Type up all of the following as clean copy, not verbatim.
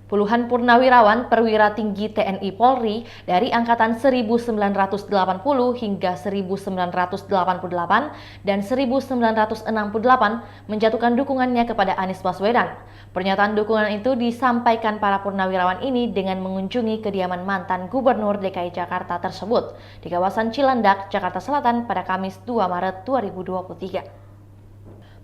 Puluhan purnawirawan perwira tinggi TNI Polri dari angkatan 1980 hingga 1988 dan 1968 menjatuhkan dukungannya kepada Anies Baswedan. Pernyataan dukungan itu disampaikan para purnawirawan ini dengan mengunjungi kediaman mantan Gubernur DKI Jakarta tersebut di kawasan Cilandak, Jakarta Selatan pada Kamis 2 Maret 2023.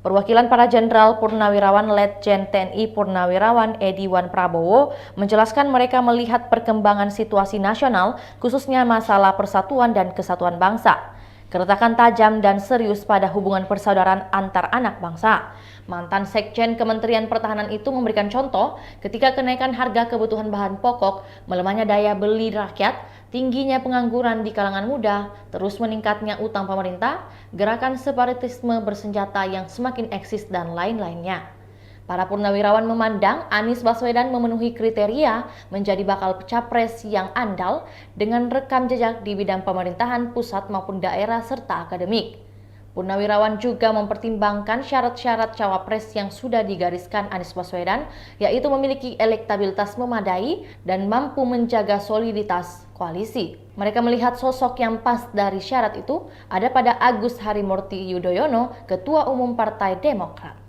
Perwakilan para Jenderal Purnawirawan Letjen TNI Purnawirawan Edi Wan Prabowo menjelaskan mereka melihat perkembangan situasi nasional, khususnya masalah persatuan dan kesatuan bangsa. Keretakan tajam dan serius pada hubungan persaudaraan antar anak bangsa. Mantan Sekjen Kementerian Pertahanan itu memberikan contoh ketika kenaikan harga kebutuhan bahan pokok, melemahnya daya beli rakyat, tingginya pengangguran di kalangan muda, terus meningkatnya utang pemerintah, gerakan separatisme bersenjata yang semakin eksis, dan lain-lainnya. Para purnawirawan memandang Anies Baswedan memenuhi kriteria menjadi bakal capres yang andal dengan rekam jejak di bidang pemerintahan pusat maupun daerah serta akademik. Purnawirawan juga mempertimbangkan syarat-syarat cawapres yang sudah digariskan Anies Baswedan, yaitu memiliki elektabilitas memadai dan mampu menjaga soliditas koalisi. Mereka melihat sosok yang pas dari syarat itu ada pada Agus Harimurti Yudhoyono, Ketua Umum Partai Demokrat.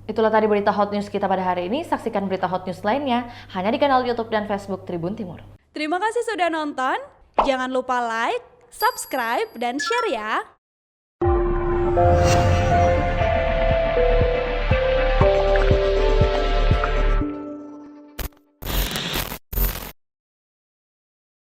Itulah tadi berita hot news kita pada hari ini. Saksikan berita hot news lainnya hanya di kanal YouTube dan Facebook Tribun Timur. Terima kasih sudah nonton. Jangan lupa like, subscribe, dan share ya.